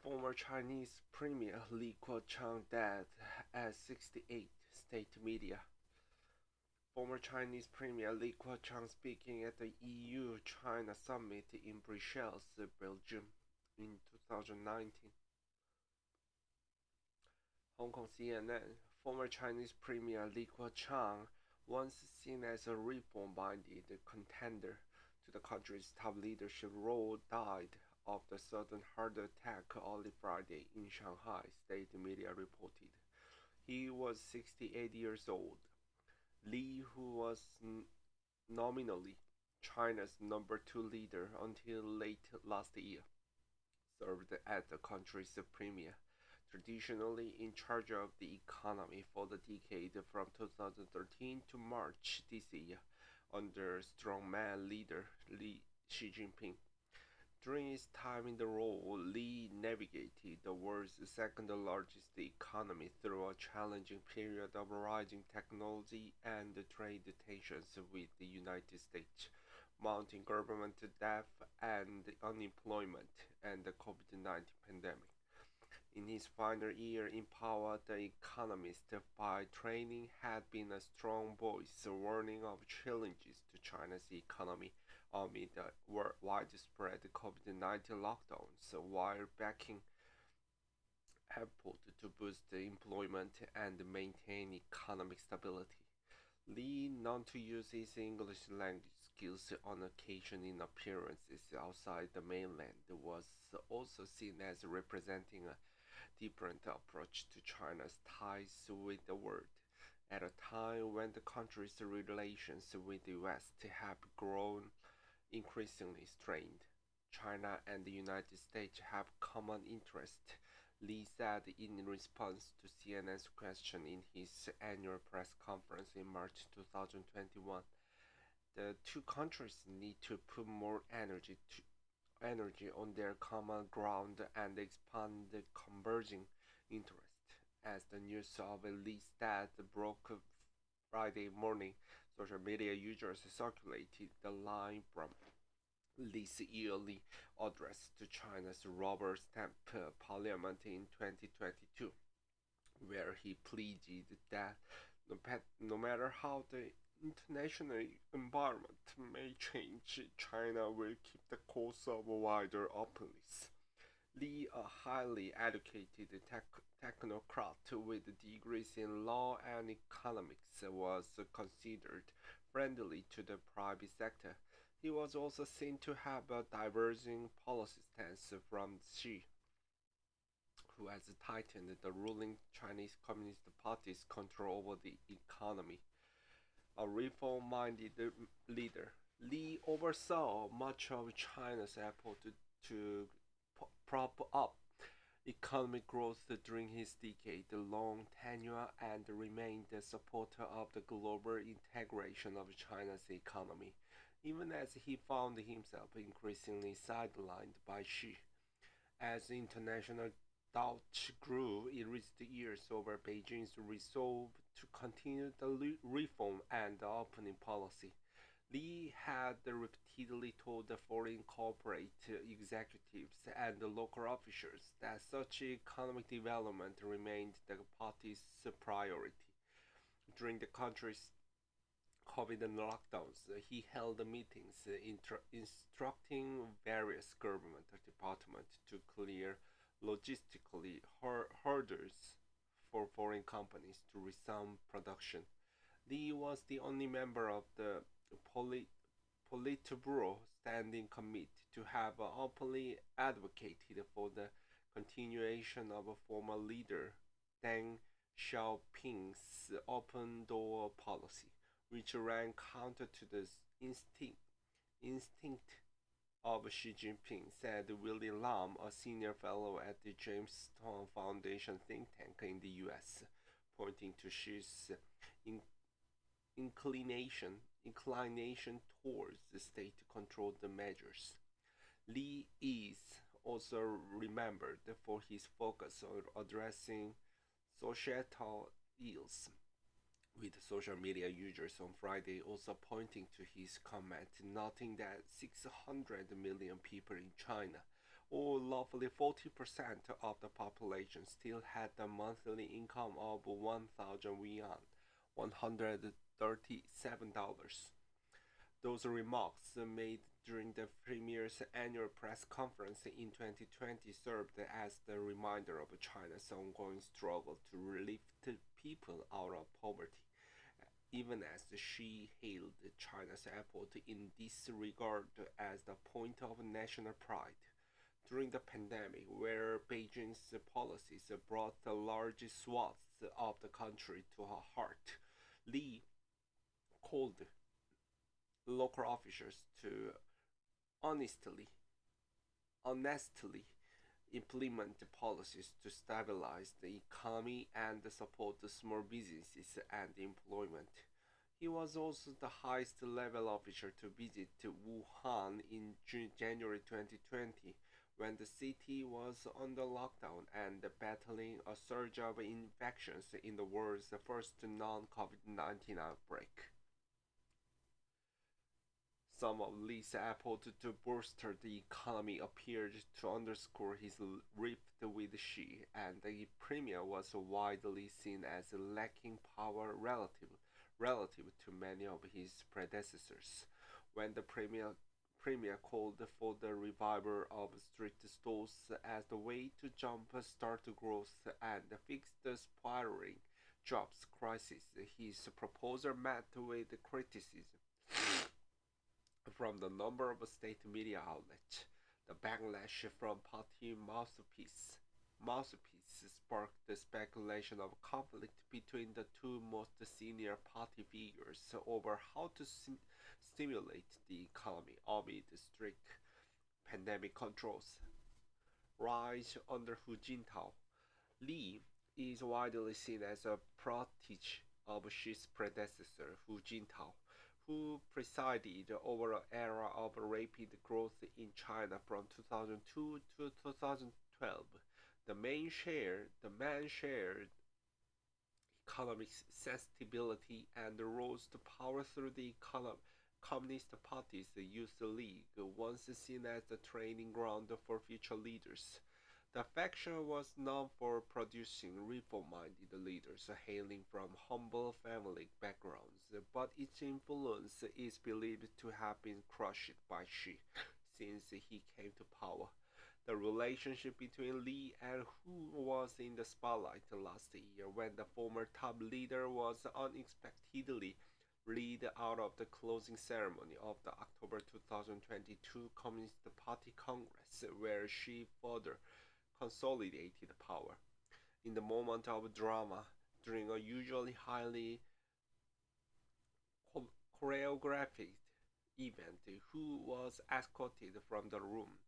Former Chinese Premier Li Keqiang dead at 68, state media. Former Chinese Premier Li Keqiang speaking at the EU-China summit in Brussels, Belgium in 2019. Hong Kong CNN. Former Chinese Premier Li Keqiang, once seen as a reform-minded contender to the country's top leadership role, died of the sudden heart attack early Friday in Shanghai, state media reported. He was 68 years old. Li, who was nominally China's number two leader until late last year, served as the country's premier, traditionally in charge of the economy for the decade from 2013 to March this year under strongman leader Xi Jinping. During his time in the role, Li navigated the world's second largest economy through a challenging period of rising technology and trade tensions with the United States, mounting government debt and unemployment, and the COVID-19 pandemic. In his final year in power, the economist by training had been a strong voice warning of challenges to China's economy amid widespread COVID-19 lockdowns, while backing efforts to boost employment and maintain economic stability. Li, known to use his English language skills on occasion in appearances outside the mainland, was also seen as representing a different approach to China's ties with the world. At a time when the country's relations with the West have grown increasingly strained, China and the United States have common interest, Li said in response to CNN's question in his annual press conference in March 2021. The two countries need to put more energy on their common ground and expand the converging interests. As the news of Li's death broke Friday morning, social media users circulated the line from Li's yearly address to China's rubber stamp parliament in 2022, where he pleaded that no matter how the international environment may change, China will keep the course of wider openness. Li, a highly educated technocrat with degrees in law and economics, was considered friendly to the private sector. He was also seen to have a diverging policy stance from Xi, who has tightened the ruling Chinese Communist Party's control over the economy. A reform-minded leader, Li oversaw much of China's effort to prop up economic growth during his decade-long tenure and remained a supporter of the global integration of China's economy, even as he found himself increasingly sidelined by Xi. As international doubt grew in recent years over Beijing's resolve to continue the reform and the opening policy, Li had repeatedly told the foreign corporate executives and the local officials that such economic development remained the party's priority. During the country's COVID lockdowns, he held meetings instructing various government departments to clear logistically hurdles for foreign companies to resume production. Li was the only member of the Politburo Standing Committee to have openly advocated for the continuation of former leader Deng Xiaoping's open door policy, which ran counter to the instinct of Xi Jinping, said Willie Lam, a senior fellow at the James Foundation think tank in the US, pointing to Xi's inclination towards the state-controlled measures. Li is also remembered for his focus on addressing societal ills, with social media users on Friday also pointing to his comment, noting that 600 million people in China, or roughly 40% of the population still had a monthly income of 1,000 yuan, $137. Those remarks made during the Premier's annual press conference in 2020 served as the reminder of China's ongoing struggle to lift people out of poverty, even as she hailed China's effort in this regard as the point of national pride. During the pandemic, where Beijing's policies brought the large swaths of the country to a halt, Li called local officials to honestly, honestly implement policies to stabilize the economy and support the small businesses and employment. He was also the highest level official to visit Wuhan in January 2020 when the city was under lockdown and battling a surge of infections in the world's first non COVID 19 outbreak. Some of Lee's efforts to bolster the economy appeared to underscore his rift with Xi, and the premier was widely seen as lacking power relative to many of his predecessors. When the premier called for the revival of street stalls as the way to jumpstart growth and fix the spiraling jobs crisis, his proposal met with criticism from the number of state media outlets. The backlash from party mouthpiece sparked the speculation of conflict between the two most senior party figures over how to stimulate the economy amid strict pandemic controls. Rise under Hu Jintao, Li is widely seen as a protege of Xi's predecessor, Hu Jintao, who presided over an era of rapid growth in China from 2002 to 2012. The man shared economic stability and rose to power through the Communist Party's Youth League, once seen as the training ground for future leaders. The faction was known for producing reform-minded leaders hailing from humble family backgrounds, but its influence is believed to have been crushed by Xi since he came to power. The relationship between Li and Hu was in the spotlight last year when the former top leader was unexpectedly lead out of the closing ceremony of the October 2022 Communist Party Congress, where she further consolidated power. In the moment of drama, during a usually highly choreographed event, Hu was escorted from the room,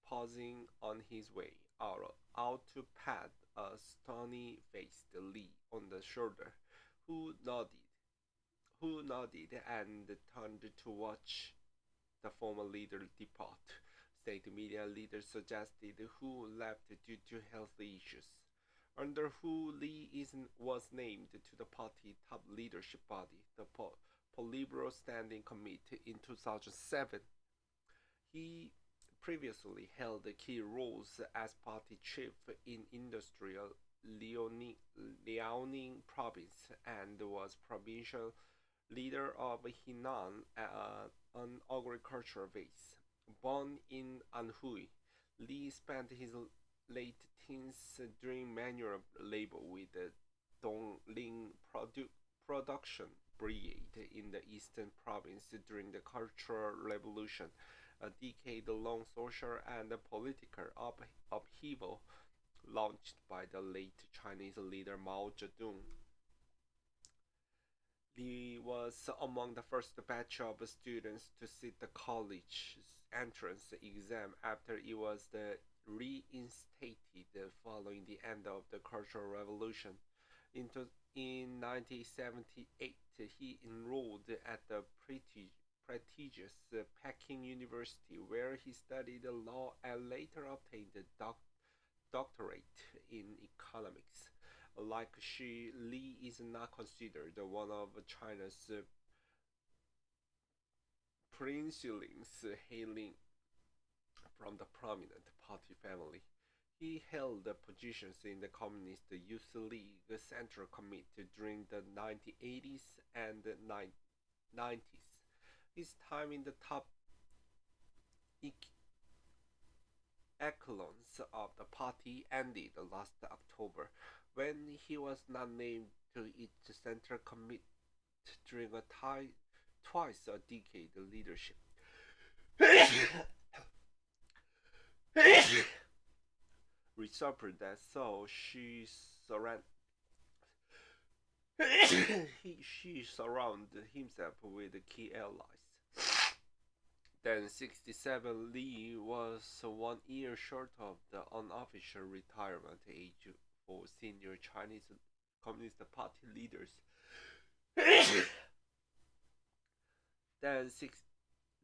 pausing on his way out to pat a stony-faced Li on the shoulder, who nodded, who nodded and turned to watch the former leader depart. State media leaders suggested Hu left due to health issues. Under Hu, was named to the party top leadership body, the Politburo Standing Committee, in 2007. He previously held key roles as party chief in industrial Liaoning province and was provincial leader of Henan, an agricultural base. Born in Anhui, Li spent his late teens doing manual labor with the Dongling production brigade in the eastern province during the Cultural Revolution, a decade-long social and political upheaval launched by the late Chinese leader Mao Zedong. Li was among the first batch of students to sit the college's entrance exam after it was reinstated following the end of the Cultural Revolution. In 1978, he enrolled at the prestigious Peking University, where he studied law and later obtained a doctorate in economics. Like Xi, Li is not considered one of China's princelings, hailing from the prominent party family. He held positions in the Communist Youth League Central Committee during the 1980s and 90s. His time in the top echelons of the party ended last October when he was not named to its central committee during a twice a decade leadership. Reserved that so she surrounded himself with key allies. Then 67, Li was 1 year short of the unofficial retirement age for senior Chinese Communist Party leaders. Then six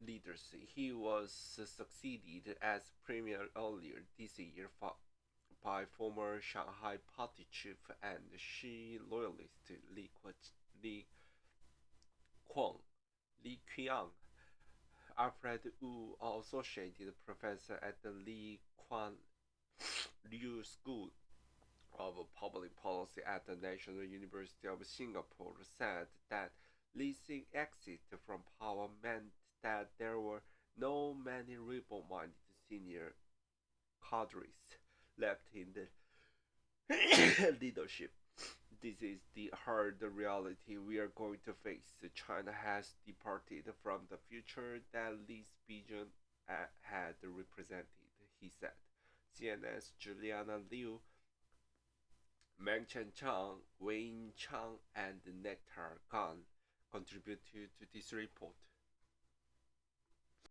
leaders, he was succeeded as premier earlier this year by former Shanghai Party chief and Xi loyalist Li Keqiang. Alfred Wu, an associate professor at the Li Kuan Yew School of Public Policy at the National University of Singapore, said that Li's exit from power meant that there were no many rebel-minded senior cadres left in the leadership. This is the hard reality we are going to face. China has departed from the future that Li's vision had represented, he said. CNN's Juliana Liu, Meng Chang, Wayne Chang, and Nectar Gan contributed to this report.